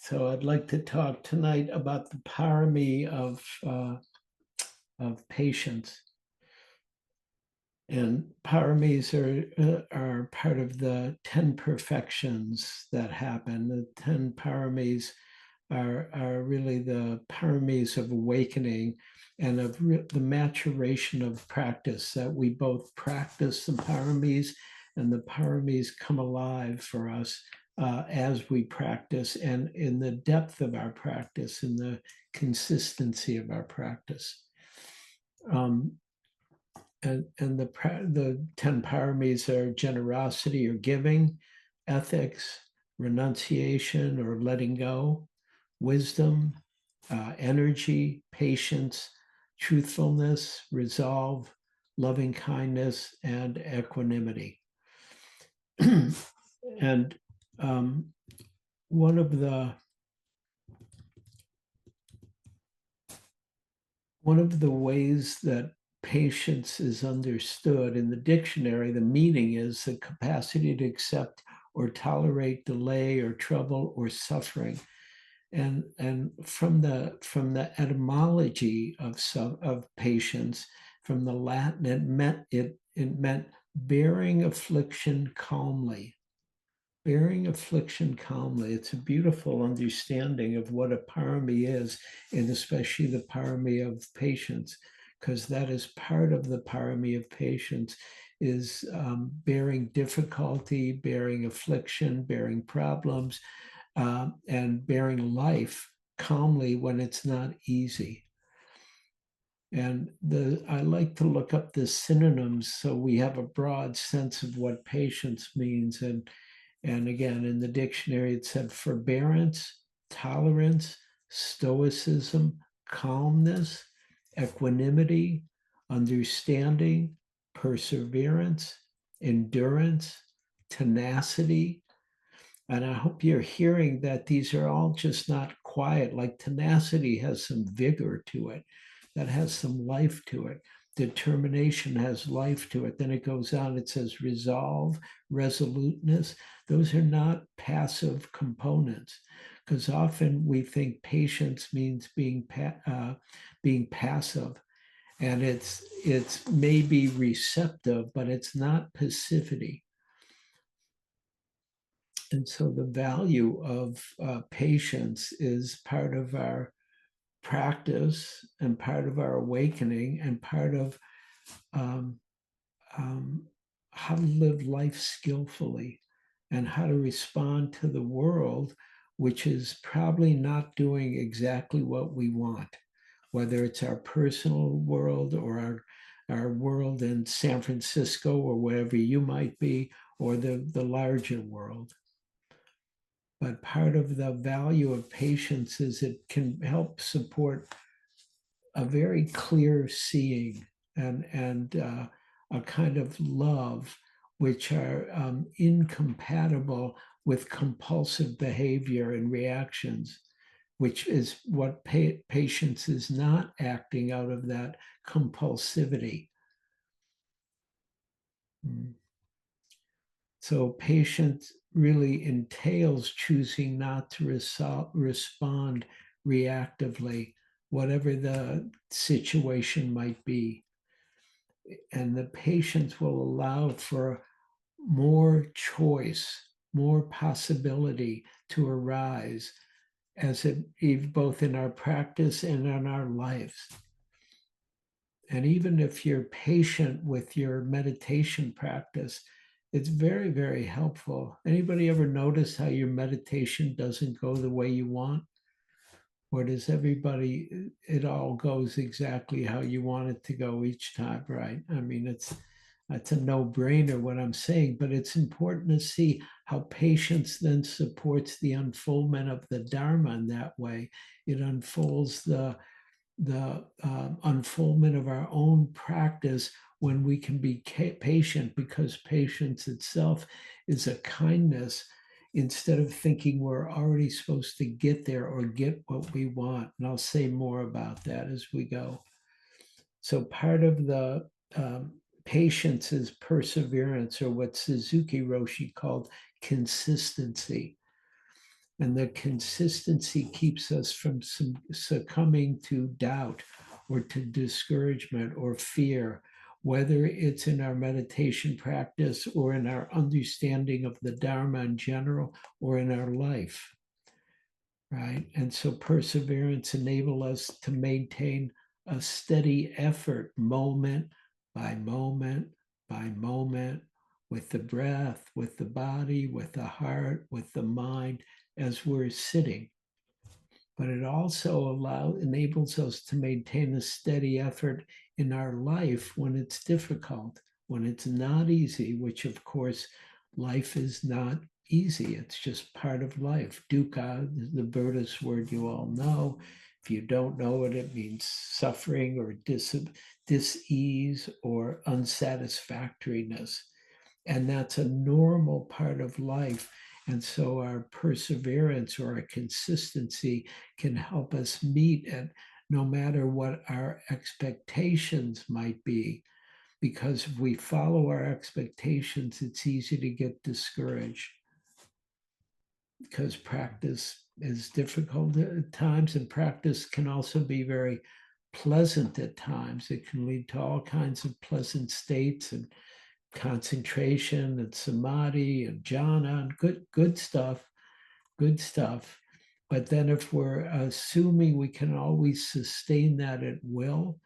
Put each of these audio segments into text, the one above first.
So I'd like to talk tonight about the parami of patience. And paramis are part of the 10 perfections that happen. The 10 paramis are really the paramis of awakening and of the maturation of practice, that we both practice the paramis and the paramis come alive for us as we practice, and in the depth of our practice, in the consistency of our practice. And the 10 paramis are generosity or giving, ethics, renunciation or letting go, wisdom, energy, patience, truthfulness, resolve, loving kindness, and equanimity. And one of the ways that patience is understood in the dictionary, the meaning is the capacity to accept or tolerate delay or trouble or suffering. And from the etymology of patience, from the Latin, it meant bearing affliction calmly. Bearing affliction calmly. It's a beautiful understanding of what a parami is, and especially the parami of patience, because that is part of the parami of patience, is bearing difficulty, bearing affliction, bearing problems, and bearing life calmly when it's not easy. And I like to look up the synonyms so we have a broad sense of what patience means. And again, in the dictionary, it said forbearance, tolerance, stoicism, calmness, equanimity, understanding, perseverance, endurance, tenacity. And I hope you're hearing that these are all just not quiet. Like tenacity has some vigor to it, that has some life to it. Determination has life to it. Then it goes on, it says resolve, resoluteness. Those are not passive components, because often we think patience means being passive. And it's maybe receptive, but it's not passivity. And so the value of patience is part of our practice and part of our awakening and part of um, um, how to live life skillfully and how to respond to the world, which is probably not doing exactly what we want, whether it's our personal world or our world in San Francisco or wherever you might be, or the larger world. But part of the value of patience is it can help support a very clear seeing and a kind of love, which are incompatible with compulsive behavior and reactions, which is what patience is not, acting out of that compulsivity. So patience really entails choosing not to respond reactively, whatever the situation might be. And the patience will allow for more choice, more possibility to arise as it both in our practice and in our lives. And even if you're patient with your meditation practice, it's very, very helpful. Anybody ever notice how your meditation doesn't go the way you want? Or does it all goes exactly how you want it to go each time, right? I mean, it's a no-brainer what I'm saying, but it's important to see how patience then supports the unfoldment of the Dharma in that way. It unfolds the unfoldment of our own practice when we can be patient, because patience itself is a kindness, instead of thinking we're already supposed to get there or get what we want. And I'll say more about that as we go. So part of the patience is perseverance, or what Suzuki Roshi called consistency. And the consistency keeps us from succumbing to doubt or to discouragement or fear, whether it's in our meditation practice or in our understanding of the Dharma in general or in our life, right? And so perseverance enables us to maintain a steady effort moment by moment by moment with the breath, with the body, with the heart, with the mind as we're sitting. But it also enables us to maintain a steady effort in our life when it's difficult, when it's not easy, which of course life is not easy. It's just part of life. Dukkha, the Buddhist word you all know. If you don't know it, it means suffering or dis-ease or unsatisfactoriness. And that's a normal part of life. And so our perseverance or our consistency can help us meet it no matter what our expectations might be. Because if we follow our expectations, it's easy to get discouraged because practice is difficult at times, and practice can also be very pleasant at times. It can lead to all kinds of pleasant states and concentration and samadhi and jhana and good stuff, good stuff. But then if we're assuming we can always sustain that at will,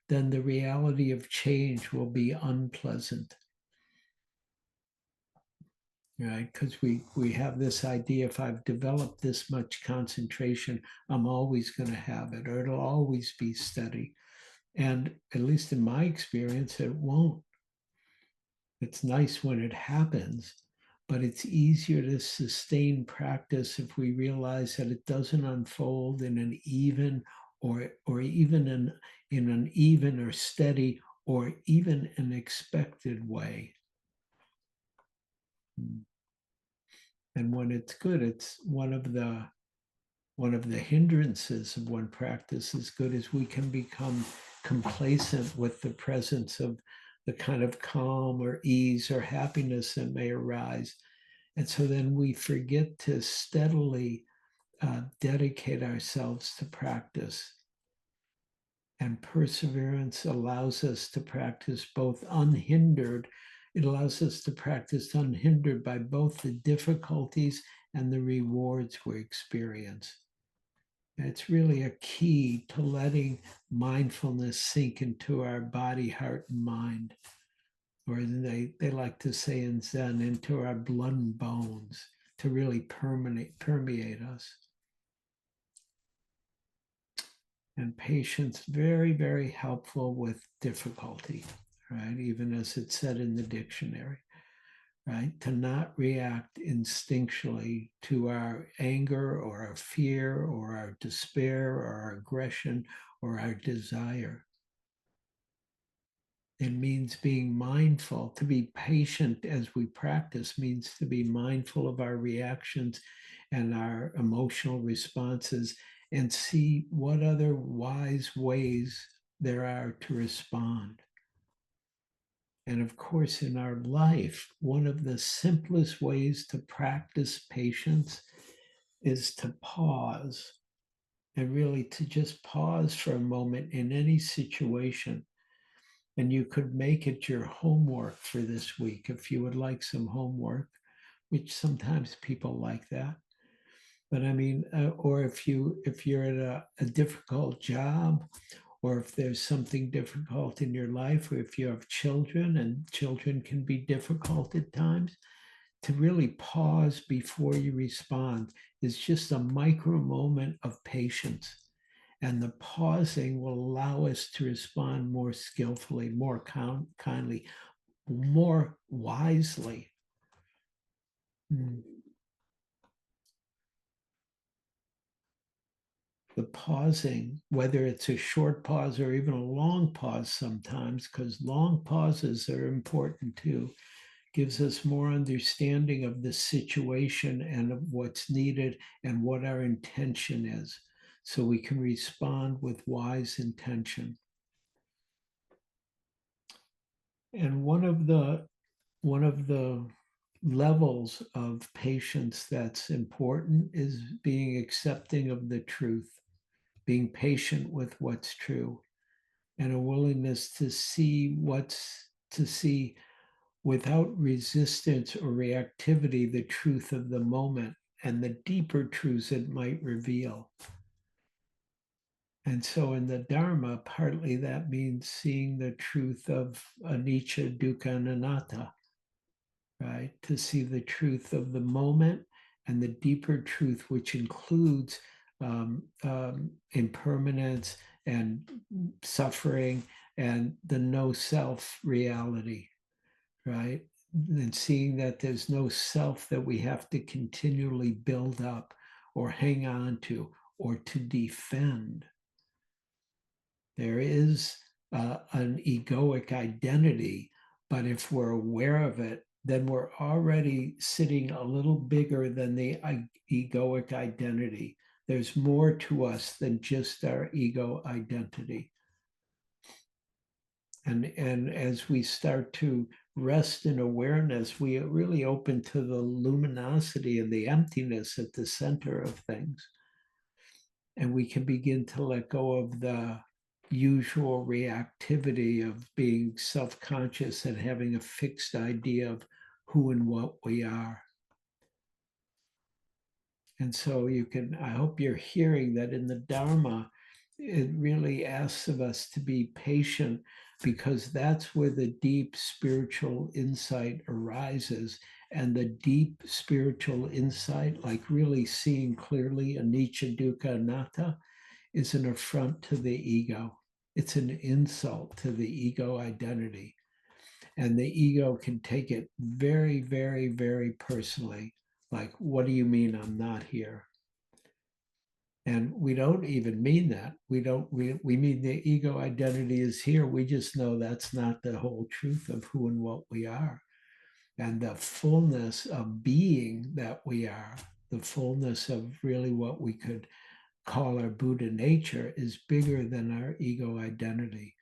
then the reality of change will be unpleasant, right? Because we have this idea, if I've developed this much concentration, I'm always going to have it, or it'll always be steady. And at least in my experience, it won't. It's nice when it happens, but it's easier to sustain practice if we realize that it doesn't unfold in an even or even in an even or steady or even an expected way. And when it's good, it's one of the hindrances of when practice is good is we can become complacent with the presence of the kind of calm or ease or happiness that may arise. And so then we forget to steadily dedicate ourselves to practice. And perseverance allows us to practice both unhindered. It allows us to practice unhindered by both the difficulties and the rewards we experience. And it's really a key to letting mindfulness sink into our body, heart, and mind. Or they like to say in Zen, into our blood and bones, to really permeate us. And patience, very, very helpful with difficulty, right? Even as it's said in the dictionary, right? To not react instinctually to our anger or our fear or our despair or our aggression or our desire. It means being mindful. To be patient as we practice means to be mindful of our reactions and our emotional responses and see what other wise ways there are to respond. And of course, in our life, one of the simplest ways to practice patience is to pause and really to just pause for a moment in any situation. And you could make it your homework for this week if you would like some homework, which sometimes people like that. But I mean, or if you're at a difficult job, or if there's something difficult in your life, or if you have children and children can be difficult at times, to really pause before you respond is just a micro moment of patience. And the pausing will allow us to respond more skillfully, more kindly, more wisely. The pausing, whether it's a short pause or even a long pause sometimes, because long pauses are important too, gives us more understanding of the situation and of what's needed and what our intention is, so we can respond with wise intention. And one of the levels of patience that's important is being accepting of the truth, being patient with what's true, and a willingness to see without resistance or reactivity the truth of the moment and the deeper truths it might reveal. And so in the Dharma, partly that means seeing the truth of anicca, dukkha, and anatta, right? To see the truth of the moment and the deeper truth, which includes impermanence and suffering and the no self reality, right? And seeing that there's no self that we have to continually build up or hang on to or to defend. There is an egoic identity, but if we're aware of it, then we're already sitting a little bigger than the egoic identity. There's more to us than just our ego identity. And as we start to rest in awareness, we are really open to the luminosity and the emptiness at the center of things. And we can begin to let go of the usual reactivity of being self-conscious and having a fixed idea of who and what we are. And so I hope you're hearing that in the Dharma, it really asks of us to be patient because that's where the deep spiritual insight arises. And the deep spiritual insight, like really seeing clearly anicca, dukkha, anatta, is an affront to the ego. It's an insult to the ego identity. And the ego can take it very, very, very personally. Like, what do you mean I'm not here? And we don't even mean that. We mean the ego identity is here. We just know that's not the whole truth of who and what we are. And the fullness of being that we are, the fullness of really what we could call our Buddha nature is bigger than our ego identity.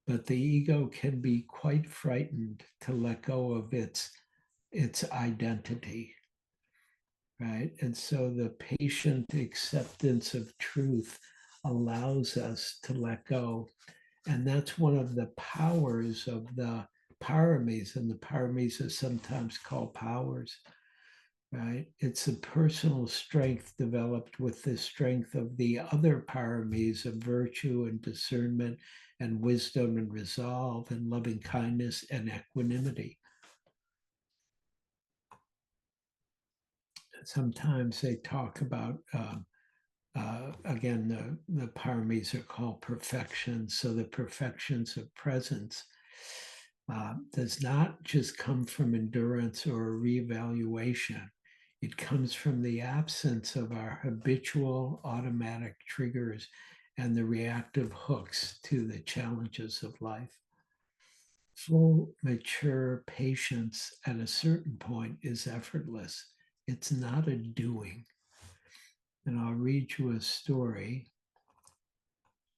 But the ego can be quite frightened to let go of its identity, right? And so the patient acceptance of truth allows us to let go. And that's one of the powers of the paramis, and the paramis are sometimes called powers, right? It's a personal strength developed with the strength of the other paramis of virtue and discernment and wisdom and resolve and loving kindness and equanimity. Sometimes they talk about, again, the paramis are called perfections. So the perfections of presence does not just come from endurance or a reevaluation. It comes from the absence of our habitual automatic triggers and the reactive hooks to the challenges of life. Full, mature patience at a certain point is effortless. It's not a doing. And I'll read you a story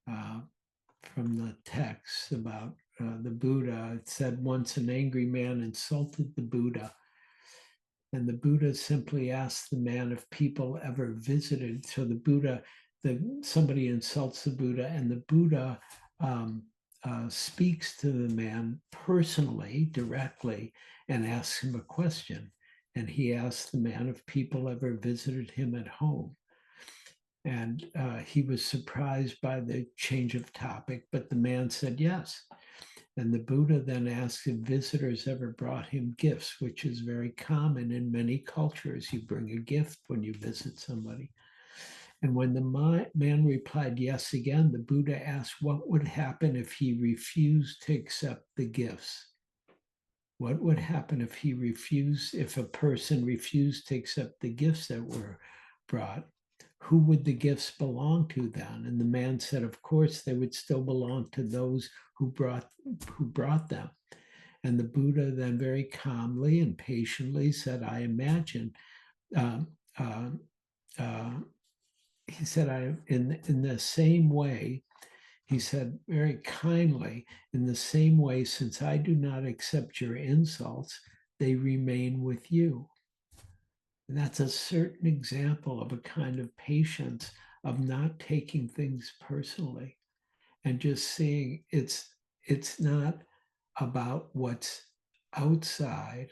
from the text about the Buddha. It said once an angry man insulted the Buddha, and the Buddha simply asked the man if people ever visited. So the Buddha, somebody insults the Buddha, and the Buddha speaks to the man personally, directly, and asks him a question. And he asked the man if people ever visited him at home. And he was surprised by the change of topic, but the man said yes. And the Buddha then asked if visitors ever brought him gifts, which is very common in many cultures. You bring a gift when you visit somebody. And when the man replied yes again, the Buddha asked what would happen if he refused to accept the gifts. What would happen if a person refused to accept the gifts that were brought? Who would the gifts belong to then? And the man said, of course, they would still belong to those who brought them. And the Buddha then very calmly and patiently said, I imagine, uh, uh, uh, he said, in the same way, he said very kindly, in the same way, since I do not accept your insults, they remain with you. And that's a certain example of a kind of patience, of not taking things personally and just seeing it's not about what's outside,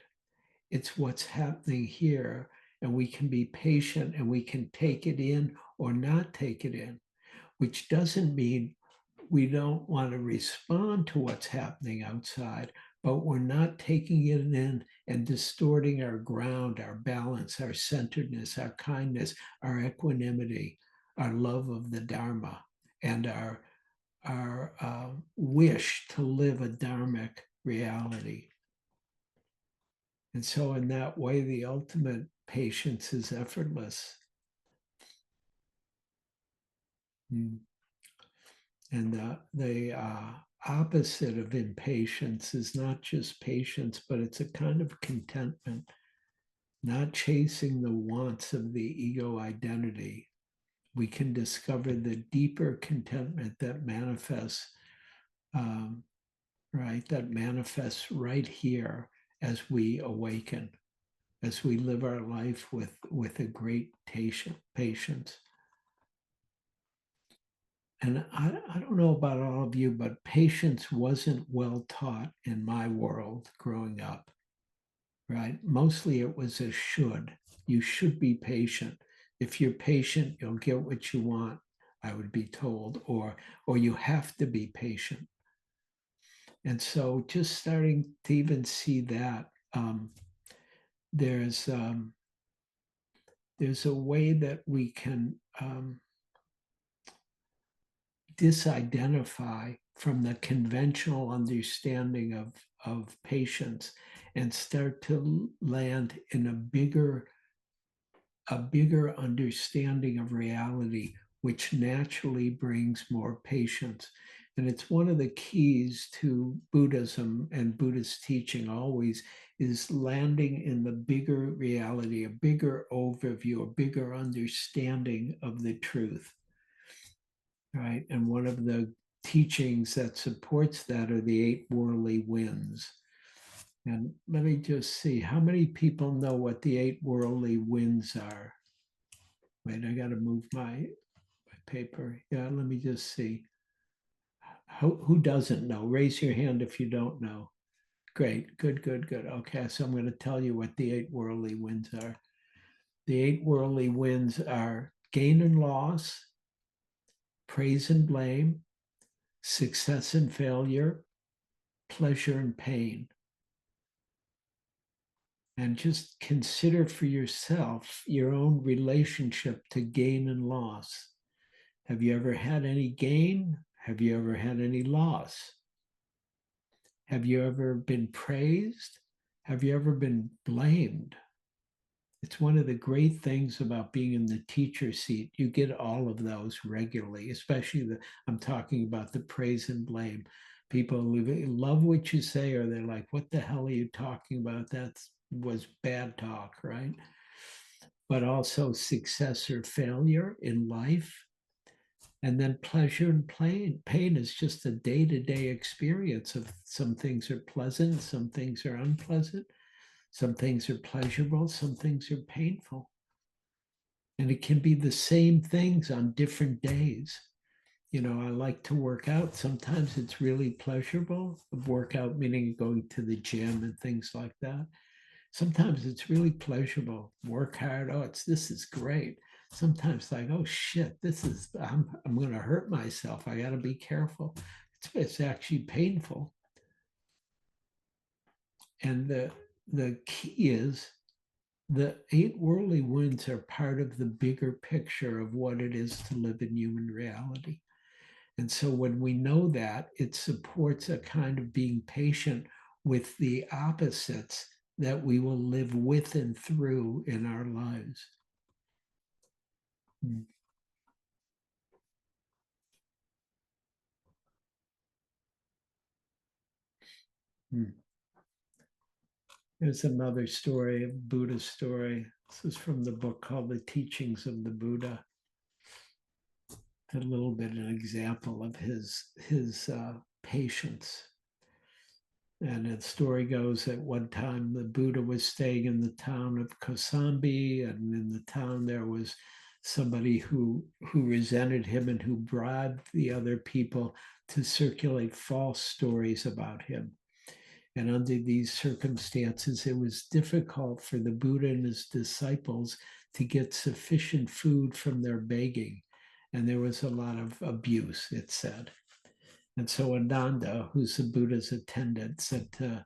it's what's happening here. And we can be patient and we can take it in or not take it in, which doesn't mean we don't want to respond to what's happening outside, but we're not taking it in and distorting our ground, our balance, our centeredness, our kindness, our equanimity, our love of the Dharma, and our wish to live a dharmic reality. And so, in that way, the ultimate patience is effortless. And the opposite of impatience is not just patience, but it's a kind of contentment, not chasing the wants of the ego identity. We can discover the deeper contentment that manifests, that manifests right here as we awaken, as we live our life with a great patience. And I don't know about all of you, but patience wasn't well taught in my world growing up, right? Mostly it was a should. You should be patient. If you're patient, you'll get what you want, I would be told, or you have to be patient. And so just starting to even see that, there's a way that we can disidentify from the conventional understanding of patience and start to land in a bigger understanding of reality, which naturally brings more patience. And it's one of the keys to Buddhism and Buddhist teaching always is landing in the bigger reality, a bigger overview, a bigger understanding of the truth. Right. And one of the teachings that supports that are the 8 worldly winds. And let me just see, how many people know what the 8 worldly winds are? Wait, I got to move my paper. Yeah, let me just see. Who doesn't know? Raise your hand if you don't know. Great, good. Okay, so I'm going to tell you what the 8 worldly winds are. The 8 worldly winds are gain and loss, praise and blame, success and failure, pleasure and pain. And just consider for yourself your own relationship to gain and loss. Have you ever had any gain? Have you ever had any loss? Have you ever been praised? Have you ever been blamed? It's one of the great things about being in the teacher seat. You get all of those regularly, especially I'm talking about the praise and blame. People love what you say, or they're like, what the hell are you talking about? That was bad talk, right? But also success or failure in life. And then pleasure and pain. Pain is just a day-to-day experience of some things are pleasant, some things are unpleasant, some things are pleasurable, some things are painful. And it can be the same things on different days. You know, I like to work out. Sometimes it's really pleasurable. Workout meaning going to the gym and things like that. Sometimes it's really pleasurable. Work hard. Oh, this is great. Sometimes like, oh shit, I'm going to hurt myself. I got to be careful. It's actually painful. And the key is the 8 worldly winds are part of the bigger picture of what it is to live in human reality. And so when we know that, it supports a kind of being patient with the opposites that we will live with and through in our lives. Mm. Mm. There's another story, a Buddha story. This is from the book called The Teachings of the Buddha. A little bit an example of his patience. And the story goes that one time the Buddha was staying in the town of Kosambi, and in the town there was somebody who resented him and who bribed the other people to circulate false stories about him. And under these circumstances, it was difficult for the Buddha and his disciples to get sufficient food from their begging. And there was a lot of abuse, it said. And so Ananda, who's the Buddha's attendant, said to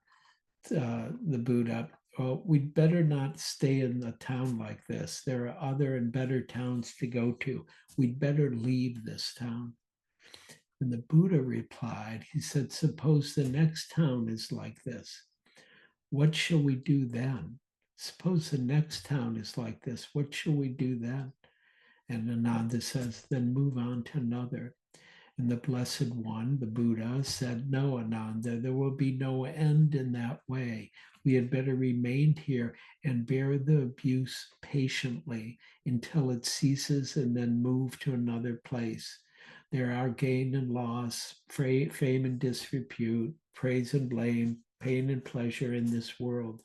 the Buddha, well, we'd better not stay in a town like this. There are other and better towns to go to. We'd better leave this town. And the Buddha replied, he said, suppose the next town is like this. What shall we do then? Suppose the next town is like this. What shall we do then? And Ananda says, then move on to another. And the Blessed One, the Buddha, said, no, Ananda, there will be no end in that way. We had better remain here and bear the abuse patiently until it ceases and then move to another place. There are gain and loss, fame and disrepute, praise and blame, pain and pleasure in this world.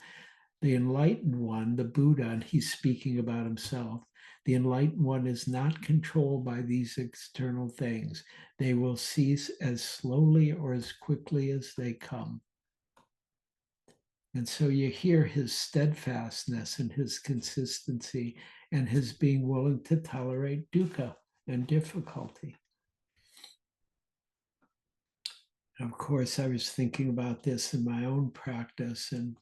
The enlightened one, the Buddha, and he's speaking about himself, the enlightened one is not controlled by these external things. They will cease as slowly or as quickly as they come. And so you hear his steadfastness and his consistency and his being willing to tolerate dukkha and difficulty. Of course, I was thinking about this in my own practice, and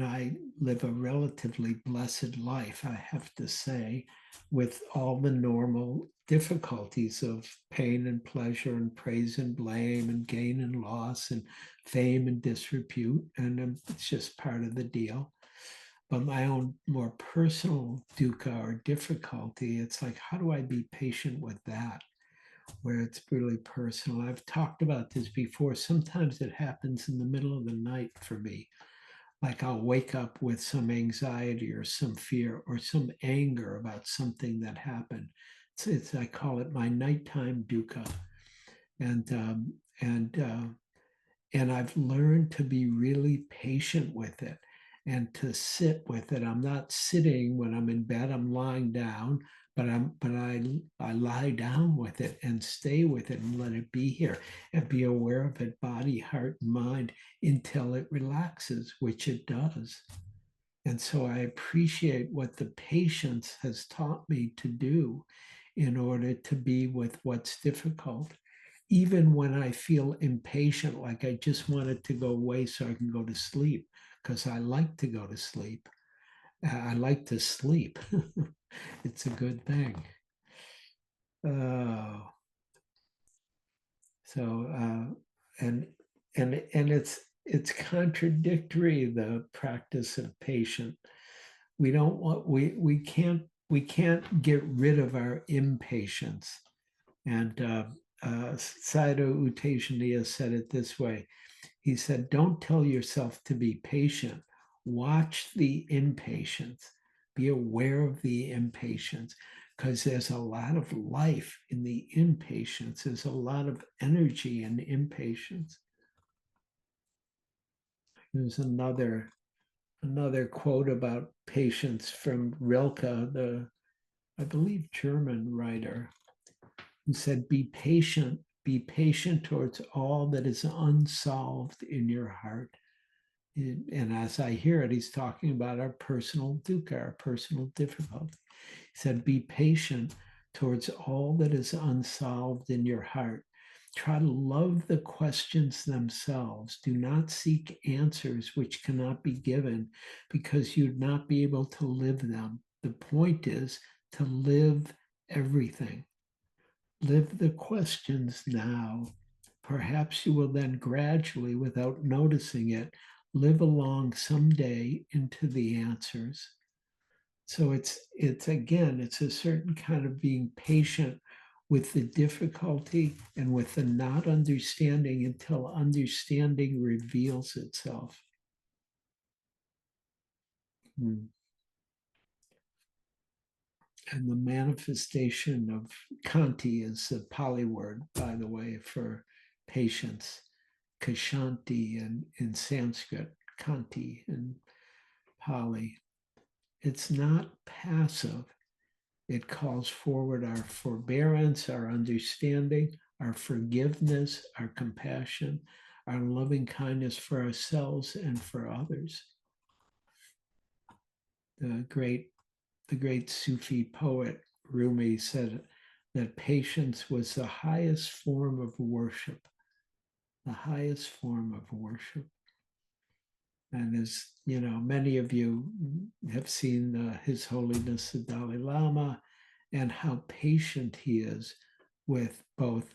I live a relatively blessed life, I have to say, with all the normal difficulties of pain and pleasure and praise and blame and gain and loss and fame and disrepute. And it's just part of the deal. But my own more personal dukkha or difficulty, it's like, how do I be patient with that? Where it's really personal. I've talked about this before. Sometimes it happens in the middle of the night for me. Like I'll wake up with some anxiety or some fear or some anger about something that happened. I call it my nighttime dukkha, and um, and uh, and I've learned to be really patient with it and to sit with it. I'm not sitting when I'm in bed. I'm lying down, but I lie down with it and stay with it and let it be here and be aware of it, body, heart, and mind, until it relaxes, which it does. And so I appreciate what the patience has taught me to do in order to be with what's difficult. Even when I feel impatient, like I just want it to go away so I can go to sleep, because I like to go to sleep. I like to sleep. It's a good thing. Uh, so and it's contradictory, the practice of patience. We can't get rid of our impatience. And Sayadaw U Tejaniya said it this way. He said, don't tell yourself to be patient. Watch the impatience. Be aware of the impatience, because there's a lot of life in the impatience. There's a lot of energy in impatience. There's another quote about patience from Rilke, the, I believe, German writer, who said, be patient towards all that is unsolved in your heart. And as I hear it, he's talking about our personal dukkha, our personal difficulty. He said, be patient towards all that is unsolved in your heart. Try to love the questions themselves. Do not seek answers which cannot be given, because you'd not be able to live them. The point is to live everything. Live the questions now. Perhaps you will then gradually, without noticing it, live along someday into the answers. So it's again, it's a certain kind of being patient with the difficulty and with the not understanding until understanding reveals itself. And the manifestation of Kanti is a Pali word, by the way, for patience. Kashanti in Sanskrit, Kanti in Pali. It's not passive. It calls forward our forbearance, our understanding, our forgiveness, our compassion, our loving kindness for ourselves and for others. The great Sufi poet Rumi said that patience was the highest form of worship, the highest form of worship. And as you know, many of you have seen His Holiness the Dalai Lama and how patient he is with both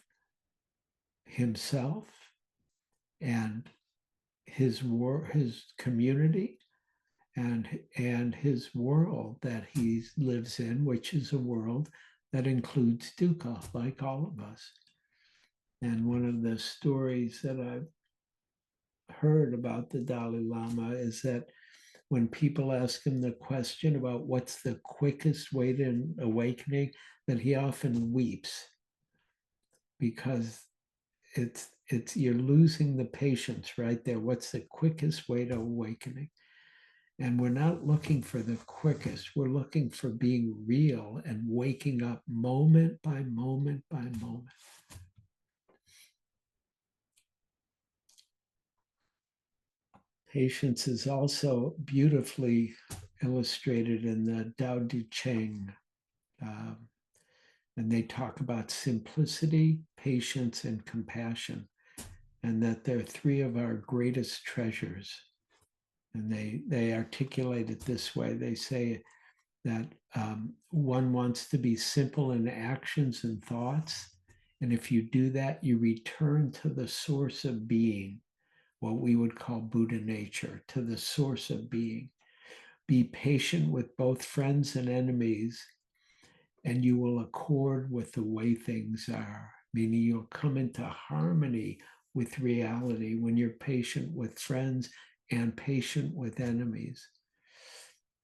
himself and his community and his world that he lives in, which is a world that includes dukkha, like all of us. And one of the stories that I've heard about the Dalai Lama is that when people ask him the question about what's the quickest way to awakening, that he often weeps because it's you're losing the patience right there. What's the quickest way to awakening? And we're not looking for the quickest. We're looking for being real and waking up moment by moment by moment. Patience is also beautifully illustrated in the Tao Te Ching. And they talk about simplicity, patience, and compassion, and that they're three of our greatest treasures. And they articulate it this way. They say that one wants to be simple in actions and thoughts. And if you do that, you return to the source of being, what we would call Buddha nature, to the source of being. Be patient with both friends and enemies, and you will accord with the way things are, meaning you'll come into harmony with reality when you're patient with friends and patient with enemies.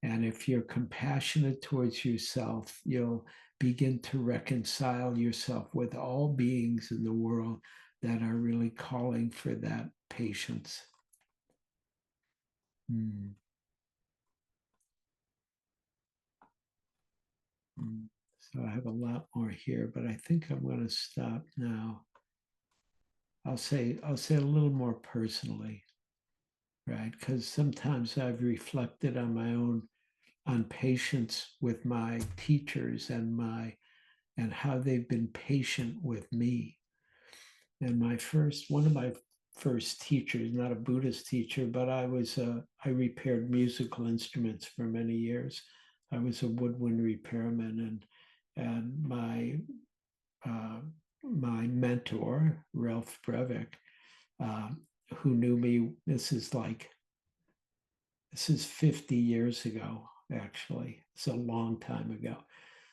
And if you're compassionate towards yourself, you'll begin to reconcile yourself with all beings in the world that are really calling for that patience. So I have a lot more here, but I think I'm going to stop now. I'll say a little more personally, right? Because sometimes I've reflected on my own on patience with my teachers and how they've been patient with me. And one of my first teachers, not a Buddhist teacher, but I repaired musical instruments for many years. I was a woodwind repairman, and my mentor, Ralph Breivik, who knew me, this is 50 years ago, actually. It's a long time ago.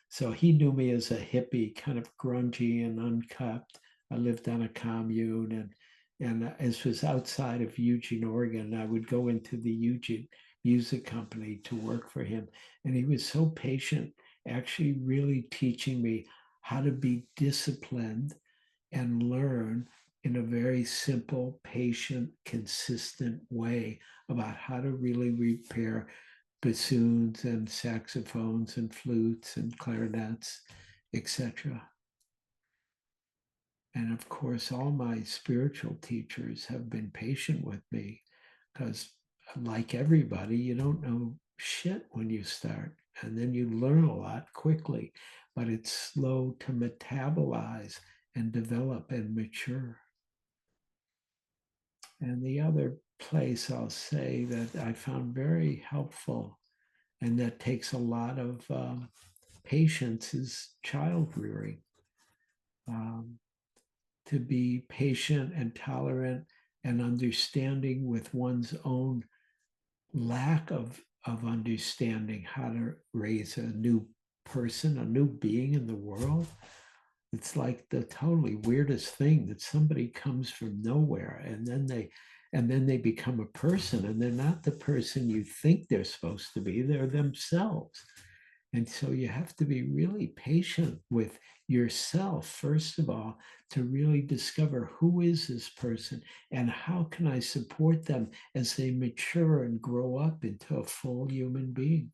So he knew me as a hippie, kind of grungy and unkept. I lived on a commune, and this was outside of Eugene, Oregon. I would go into the Eugene Music Company to work for him. And he was so patient, actually really teaching me how to be disciplined and learn in a very simple, patient, consistent way about how to really repair bassoons and saxophones and flutes and clarinets, etc. And of course, all my spiritual teachers have been patient with me because, like everybody, you don't know shit when you start. And then you learn a lot quickly, but it's slow to metabolize and develop and mature. And the other place I'll say that I found very helpful and that takes a lot of patience is child rearing. To be patient and tolerant and understanding with one's own lack of understanding how to raise a new person, a new being in the world. It's like the totally weirdest thing that somebody comes from nowhere and then they become a person, and they're not the person you think they're supposed to be, they're themselves. And so you have to be really patient with yourself, first of all, to really discover who is this person and how can I support them as they mature and grow up into a full human being.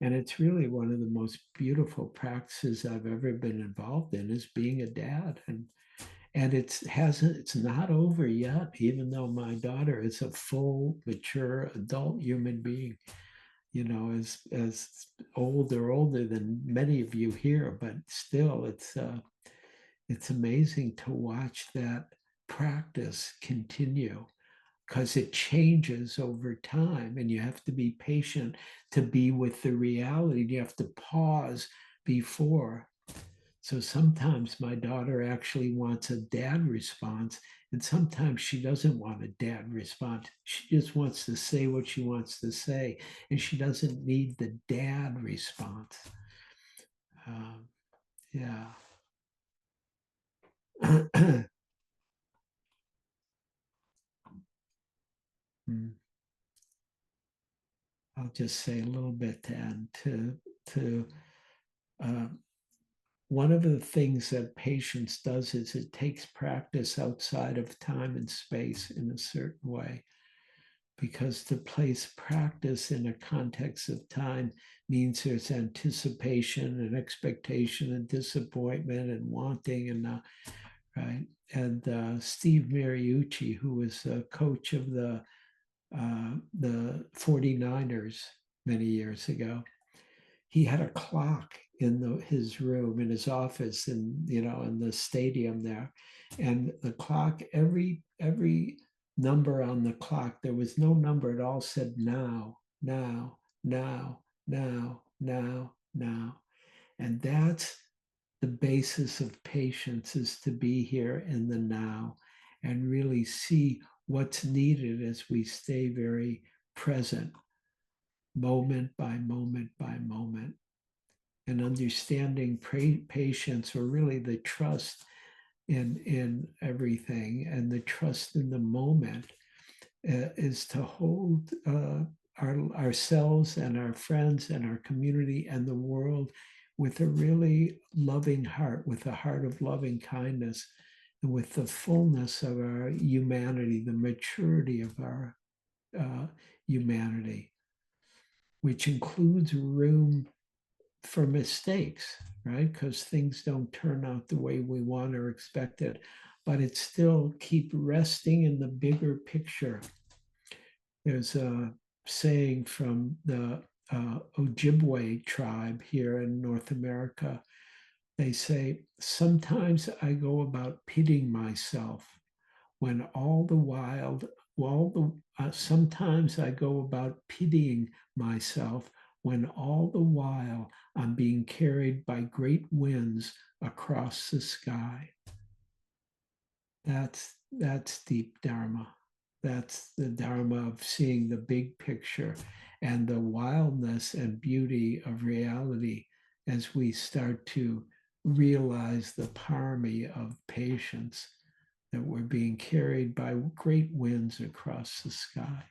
And it's really one of the most beautiful practices I've ever been involved in is being a dad. And it's not over yet, even though my daughter is a full, mature adult human being, as older than many of you here, but still it's amazing to watch that practice continue because it changes over time and you have to be patient to be with the reality. You have to pause before. So sometimes my daughter actually wants a dad response, and sometimes she doesn't want a dad response. She just wants to say what she wants to say, and she doesn't need the dad response. Um, yeah. I'll just say a little bit to end to uh, one of the things that patience does is it takes practice outside of time and space in a certain way. Because to place practice in a context of time means there's anticipation and expectation and disappointment and wanting and right. And Steve Mariucci, who was a coach of the 49ers many years ago, he had a clock in his room in his office in the stadium there, and the clock every number on the clock, there was no number at all, said now, now, now, now, now, now. And that's the basis of patience, is to be here in the now and really see what's needed as we stay very present, moment by moment by moment, and understanding patience, or really the trust in everything and the trust in the moment, is to hold ourselves and our friends and our community and the world with a really loving heart, with a heart of loving kindness, and with the fullness of our humanity, the maturity of our humanity, which includes room for mistakes, right? Because things don't turn out the way we want or expect it, but it's still keep resting in the bigger picture. There's a saying from the Ojibwe tribe here in North America. They say, sometimes I go about pitying myself when all the while, sometimes I go about pitying myself when all the while I'm being carried by great winds across the sky. That's deep Dharma. That's the Dharma of seeing the big picture and the wildness and beauty of reality as we start to realize the parami of patience, that we're being carried by great winds across the sky.